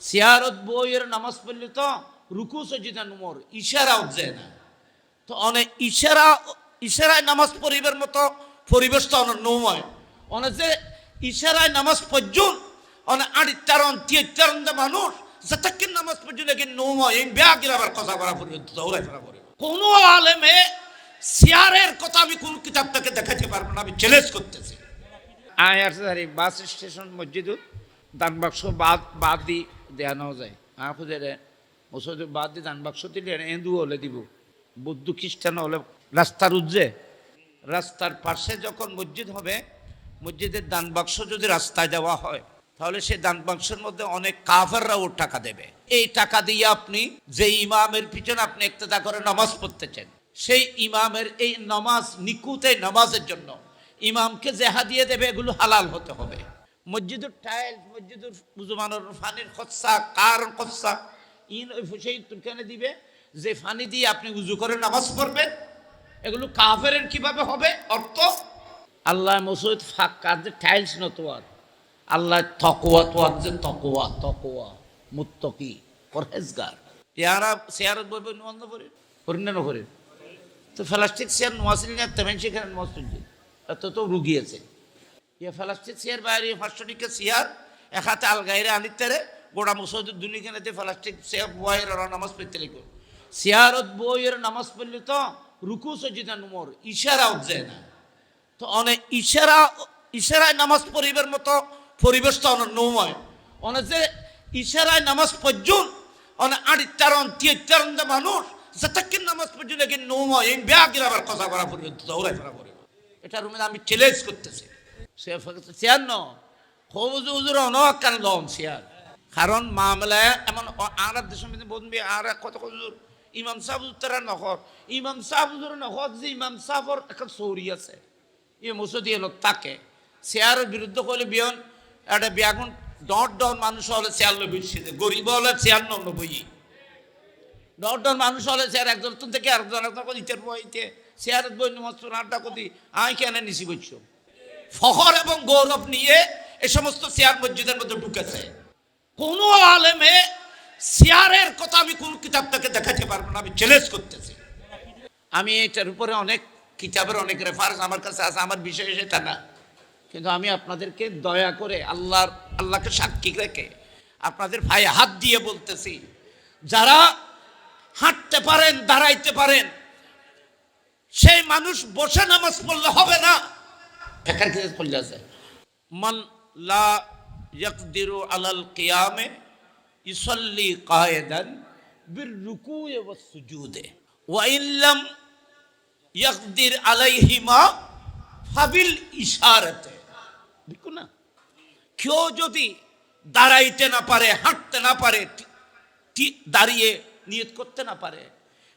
সিয়ারত বইয়ের নামাজ পড়লে তো রুকু সজিদা নুমর ইশারাও যায় না। তো অনেক ইশারায় নামাজ পড়িবার মতো পরিবেশটা অনেক নয়। অনেক যে ইশারায় নামাজ পড়ছুন অনেক আড়িতারণ তিয়ারণ মানুষ যতক্ষণ নামাজ পড়ছুন লেকিন নয় এই ব্যাগের আবার কথা করা পর্যন্ত দৌড়াই ফেরা করে কোনো আলেমে সিয়ারের কথা আমি কোন কিতাব থেকে দেখাতে পারবো না, আমি চ্যালেঞ্জ করতেছি। আয়ারসারি বাস স্টেশন মসজিদ দান বাক্স বাদ দি দেওয়া যায় খুঁজে মসজিদ বাদ দিয়ে দান বাক্স দিলে এন্দু হলে দিব বৌদ্ধ খ্রিস্টান হলে রাস্তার উজ্জে রাস্তার পাশে যখন মসজিদ হবে মসজিদের দান বাক্স যদি রাস্তায় দেওয়া হয় তাহলে সেই দান বাক্সের মধ্যে অনেক কাফেররাও টাকা দেবে। এই টাকা দিয়ে আপনি যে ইমামের পিছনে আপনি ইক্তেদা করে নামাজ পড়তেছেন সেই ইমামের এই নামাজ নিকুতে নামাজের জন্য ইমামকে জেহা দিয়ে দেবে, এগুলো হালাল হতে হবে। মসজিদের টাইলস মসজিদের মুজমানের ফানির খরচা কার খরচা ইন সেই তুলখানে দিবে যে ফানি দিয়ে আপনি উজু করে নামাজ পড়বেন, এগুলো কাফেরের কিভাবে হবে অর্থ? আল্লাহ মসজিদ ফাঁকা যে টাইলস নতোয়ার আল্লাহ তকোয়া তোয়ার যে তকোয়া মুত্তকি পরহেজগার ইয়ারা চেয়ার বলবে নন্দ করে করেন না করেন তো প্লাস্টিক চেয়ার নোয়াছিল না তেমন সেখানে মসজিদ এত তো রুগী আছে ইয়ে প্লাস্টিক চেয়ার বাইরে 500 টাকা চেয়ার এক হাতে আলগাইরে আনিতে গোড়া মসজিদের দুনিখানেতে প্লাস্টিক চেয়ার বয়ের নামাজ পড়তে লিখো চেয়ারত বইয়ের নামাজ পড়লে তো রুকু সজিদা নুমর ইশারাও যায় না। তো অনেক ইশারায় নামাজ পড়িবার মতো পরিবেশটা অনেক নয়। অনেক যে ইশারায় নামাজ পড়ছুন অনেক আড়িতারণ তিয়ারণ মানুষ যতক্ষণ নামাজ পড়ছুন লেকিন নয় এই ব্যাগের আবার কথা করা পর্যন্ত দৌড়াই ফেরা করে এটা রুমে আমি চ্যালেঞ্জ করতেছি। চেয়ার ন হজু হুজুর অনকান লম চেয়ার কারণ মামলায় এমন আর দেশের মধ্যে বলবি আর কত হুজুর ইমাম সাহেব তারা নখর ইমাম সাহেব হুজুর নখর যে ইমাম সাহেবর একটা চৌরি আছে ই মসজিদ এলো তাকে চেয়ারের বিরুদ্ধে করলে বিয়ন একটা বিয়াগুন ডন মানুষ হলে চেয়ার বেশি গরিব হলে চেয়ার নব্বই ডন মানুষ হলে চেয়ার একজন থেকে আরেকজন ইটের বইতে চেয়ারের বই নমস্কার আড্ডা করি আমি কেন নিশি বলছ ফখর এবং গৌরব নিয়ে এই সমস্ত চেয়ার মসজিদের মধ্যে ঢুকেছে। কোন আলেমে চেয়ারের কথা আমি কোন কিতাব থেকে দেখাতে পারবো না, আমি চ্যালেঞ্জ করতেছি। আমি এটার উপরে অনেক কিতাবের অনেক রেফারেন্স আমার কাছে আছে, আমার বিষয় সেটা না, কিন্তু আমি আপনাদেরকে দয়া করে আল্লাহকে সাক্ষী রেখে আপনাদের ভাইয়ে হাত দিয়ে বলতেছি যারা হাঁটতে পারেন দাঁড়াইতে পারেন সেই মানুষ বসে নামাজ পড়লে হবে না। বেকার কিছু পড়লে আছে মান লা ইয়াকদিরু আলাল কিয়ামে ইসাল্লি কায়েদান বির রুকুই ওয়াস সুজুদে ওয়া ইল্লাম ইয়াকদির আলাইহিমা ফাবিল ইশারাতে। দেখো না কেউ যদি দাঁড়াইতে না পারে হাঁটতে না পারে দাঁড়িয়ে নিয়ত করতে না পারে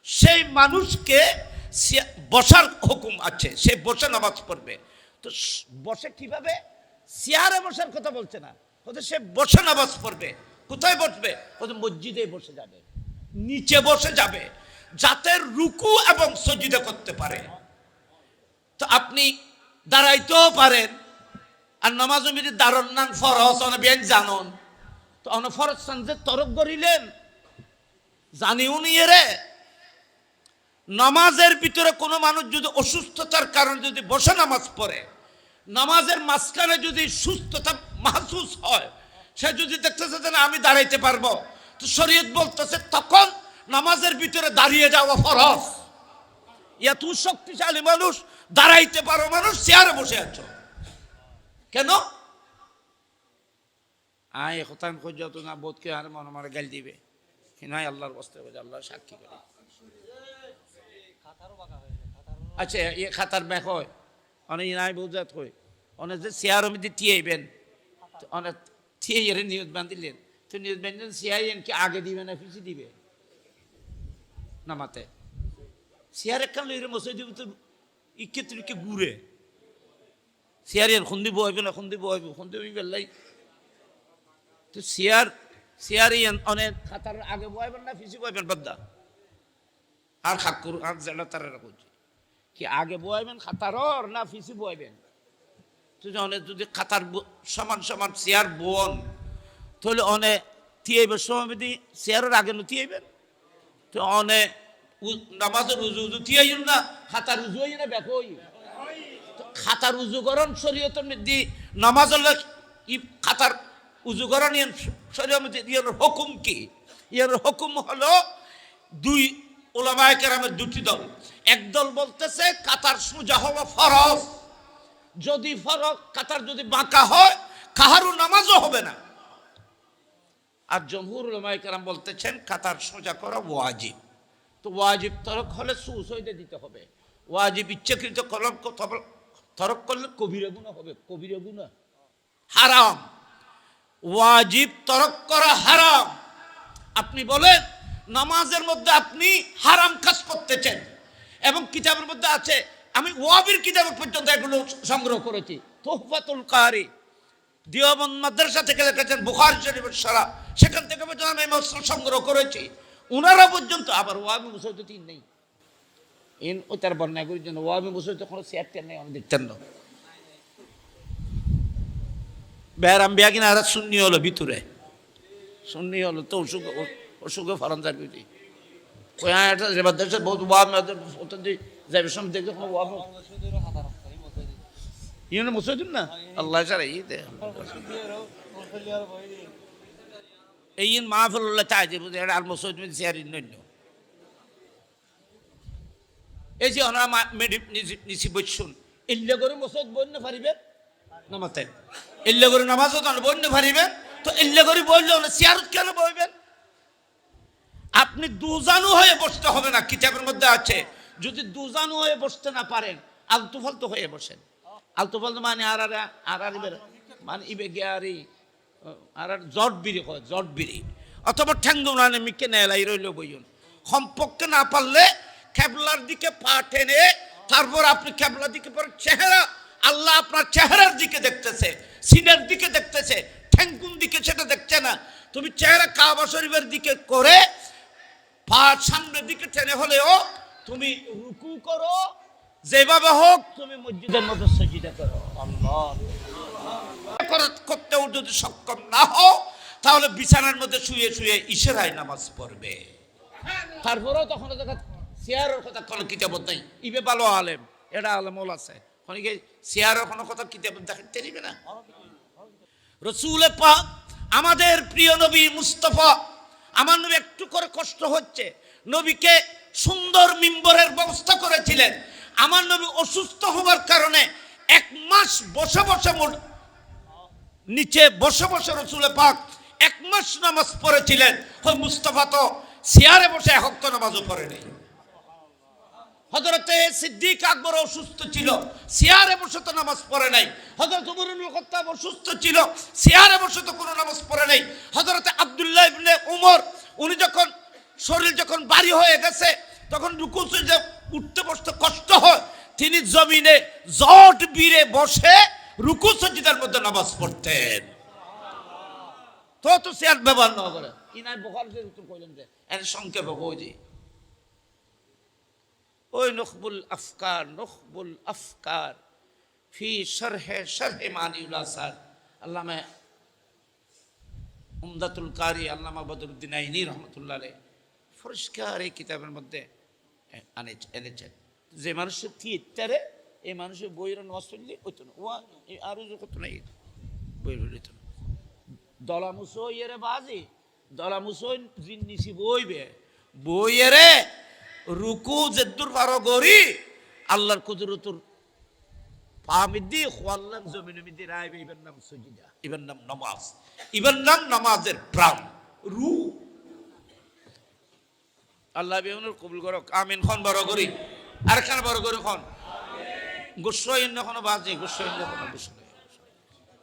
সেই মানুষকে বসার হুকুম আছে, সে বসে নামাজ পড়বে। তো বসে কিভাবে? চেয়ারে বসার কথা বলছে না, সে বসে নামাজ পড়বে। কোথায় বসবে? মসজিদে বসে যাবে, নিচে বসে যাবে যাতে রুকু এবং সজদা করতে পারে। তো আপনি দাঁড়াইতেও পারেন আর নামাজ যদি দাঁড়ান না ফরজ অনেক ব্যাংক জানন তো অনেক ফরজ যে তরক করিলেন জানিও নিয়ে রে নামাজের ভিতরে কোনো মানুষ যদি অসুস্থতার কারণে যদি বসে নামাজ পড়ে নামাজের মাঝখানে যদি সুস্থতা মাহসুস হয় সে যদি দেখতেছে যে না আমি দাঁড়াইতে পারবো তো শরীয়ত বলতেছে তখন নামাজের ভিতরে দাঁড়িয়ে যাওয়া ফরজ। এত শক্তিশালী মানুষ দাঁড়াইতে পারো মানুষ চেয়ারে বসে আছো কেন? আয় হতাম যত না বোধকে আর মনে মনে গাল দিবে নাই আল্লাহর বস্তে আল্লাহ সাক্ষী করে। আচ্ছা এ খাতার ব্যাগ হয় অনেক নাই বোঝাত হয় অনেক যে চেয়ার মধ্যে থিয়েবেন অনেক থিয়ে নিউজ বান্ধিলেন তো নিউজ বান্ধিলেন চেয়ার কি আগে দিবে না পিছিয়ে দিবে নামাতে চেয়ার একখান লইরে মশাই দিব তো ইকে তুলিকে ঘুরে চেয়ার খুন্দি বইবে না খুন্দি বইবে খুন্দি বেলাই তো চেয়ার অনেক খাতার আগে বইবেন না পিছিয়ে বইবেন বাদ্দা আর খাকুর আর জেলা তারা করছে কি আগে বইবেন খাতার না পিছিয়ে বইবেন? তো অনেক যদি খাতার সমান সমান চেয়ার বোন তাহলে অনেক তিয়াইবার সময় যদি চেয়ারের আগে তিয়াইবেন তো অনেক নামাজের উজু উজু তিয়াইন না, খাতার উজু হই না ব্যাক হই। খাতার উজুকরণ শরীয়তের মধ্যে নামাজ হলে খাতার উজুকরণ শরীয়তের হুকুম কি? এর হুকুম হলো দুই উলামায়ে কেরামের দুটি দল। একদল বলতেছে কাতার সোজা হওয়া ফরজ, যদি ফরজ কাতার যদি বাঁকা হয় কাহারও নামাজও হবে না। আর জমহুর উলামায়ে কেরাম বলতেছেন কাতার সোজা করা ওয়াজিব। তো ওয়াজিব তরক হলে সুসইদে দিতে হবে। ওয়াজিব ইচ্ছাকৃত কলম তরক করলে কবিরা গুনাহ হবে, কবিরা গুনাহ হারাম। ওয়াজিব তরক করা হারাম। আপনি বলেন নামাজের মধ্যে আপনি হারাম কাজ করতেছেন এবং কিতাবের মধ্যে আছে, আমি ওয়াবির কিতাব পর্যন্ত এগুলো সংগ্রহ করেছি। তোহফাতুল কারি দেওবন্দ মাদ্রাসা থেকে লিখেছেন, বুখারী শরীফের শরহ সেখান থেকে পর্যন্ত আমি সংগ্রহ করেছি। ওনারা পর্যন্ত আবার ওয়াবি মুসৈদ তিন নেই ইন ও তার বর্ণনা করার জন্য ওয়াবি মুসৈদ কোনো চেয়ারটা নেই, আমি দেখতেন না। বেহরাম বিয়া কিনা আর সুন্নি হলো ভিতরে, সুন্নি হলো তো অসুখে ফরান্সার বিধি ওই একটা দেশের বহুত ওয়াব যাবে সময় দেখতে কোনো ওয়াব ইউনে মুসৈদ না আল্লাহ সারা ই দে এই মাহফিল চাই যে আর মুসৈদ চেয়ারি নন্য এই যে ওনারা নিচি বসুন ইল্লে করে মুসৈদ বন্য পারিবেন নামাতে, ইল্লে করে নামাজও তো বন্য পারিবেন। তো ইল্লে করে বললে চেয়ারত কেন বইবেন? আপনি দুজানু হয়ে বসতে হবে না, কিতাবের মধ্যে আছে যদি দুজানু হয়ে বসতে না পারেন আলতু ফালতু হয়ে বসেন। আলতু ফালতু মানে আর মানে ইবে গিয়ারি আর জট বিড়ি হয়, জট বিড়ি অথবা ঠ্যাঙ্গুনানে মিকে নেলাই রইল বইন। সম্পর্কে না পারলে ক্যাবলার দিকে পা টেনে তারপর আপনি ক্যাবলার দিকে পরে চেহারা, আল্লাহ আপনার চেহারার দিকে দেখতেছে, সিনের দিকে দেখতেছে, ঠ্যাঙ্গুন দিকে সেটা দেখছে না। তুমি চেহারা কাবা শরীফের দিকে করে পা সামনের দিকে টেনে হলেও তুমি রুকু করো, যেভাবে হোক তুমি মসজিদের মধ্যে সাজদা করো। আল্লাহ করতেও যদি সক্ষম না হও তাহলে বিছানার মধ্যে শুয়ে শুয়ে ইশারায় নামাজ পড়বে। তারপরেও তখন চেয়ারের কথা কোনো কিতাব নাই, ইবে ভালো আলেম এটা আলেমল আছে খনিকে চেয়ারের কোনো কথা কিতাব দেখাতে দিবে না। রসুল পাক আমাদের প্রিয় নবী মুস্তাফা, আমার নবী একটু করে কষ্ট হচ্ছে, নবীকে সুন্দর মিম্বরের ব্যবস্থা করেছিলেন। আমার নবী অসুস্থ হওয়ার কারণে 1 মাস বসে বসে নিচে বসে বসে রসুল পাক 1 মাস নামাজ পড়েছিলেন। ওই মুস্তাফা তো চেয়ারে বসে এক ওয়াক্ত নামাজও পড়ে নেই। হযরতে সিদ্দিক আকবর অসুস্থ ছিল, চেয়ারে বসে তো নামাজ পড়ে নাই। হযরত ওমর ইবনে খাত্তাব অসুস্থ ছিল, চেয়ারে বসে তো কোনো নামাজ পড়ে নাই। হযরতে আব্দুল্লাহ ইবনে উমর উনি যখন শরীর যখন ভারী হয়ে গেছে তখন রুকু সিজদা উঠতে বসতে কষ্ট হয়, তিনি জমিনে জট বিরে বসে রুকু সিজদার মধ্যে নামাজ পড়তেন। তো চেয়ার ব্যবহার না করে ইনাই বুখারীতে উত্তর কইলেন যে এর সংক্ষেপে কইজি ওই নখবুল আফকার ফি শরহে মানিউল আসার আল্লামা উমদাতুল কারি আল্লামা বদরুদ্দিন আইনি রহমতুল্লাহ আলাইহি পরিষ্কার এই কিতাবের মধ্যে এনেছেন যে মানুষের থিয়েটারে এই মানুষের বইয়ের নামাজ পড়লে হইতো না, ওয়া আরো কত নাই বইয়ের হইতো না। দলামুসো ইয়েরে বাজি দলামুসো নিচি বইবে বইয়েরে রুকু যেদুর পারো গরি আল্লাহর কুদরতুর পামিদি খোয়াল্লাম জমিনে মিদি রাইবে ইবের নাম সুজিদা, ইবের নাম নামাজ, ইবের নাম নামাজের প্রাণ রু। আল্লাহ বেউনের কবুল করো, আমিন। খন বড় করি আর খান বড় করি খন গোস্বইন এখনো বাজে গোস্বইন এখনো গোস্বই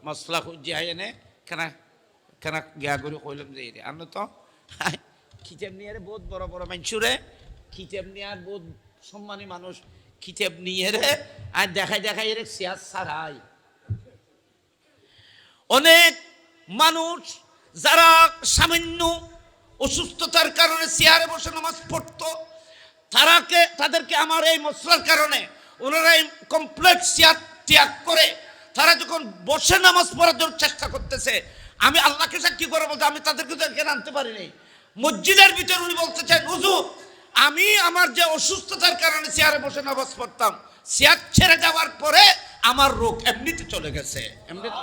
মশলা খুঁজি আই এনে কেনা কেনা গিয়া করে কইলাম যে রে আনো তো খিচেপ নিয়ে রে বহুত বড় বড় মানুষরে খিচেপ নিয়ে আর বহুত সম্মানী মানুষ খিচেপ নিয়ে রে আর দেখাই রে সিয়াজ ছাড়াই। অনেক মানুষ যারা সামান্য অসুস্থতার কারণে চেয়ারে বসে নামাজ পড়তো তাদেরকে আমার এই মশলার কারণে ওনারা এই কমপ্লেক্স চেয়ার ত্যাগ করে তারা যখন বসে নামাজ পড়ার জন্য চেষ্টা করতেছে, আমি আল্লাহকে সাক্ষী করে বলতে আমি তাদেরকে তো এখানে আনতে পারিনি। মসজিদের ভিতর উনি বলতে চান, হুজুর আমি আমার যে অসুস্থতার কারণে চেয়ারে বসে নামাজ পড়তাম, চেয়ার ছেড়ে যাওয়ার পরে আমার রোগ এমনিতে চলে গেছে, এমনিতে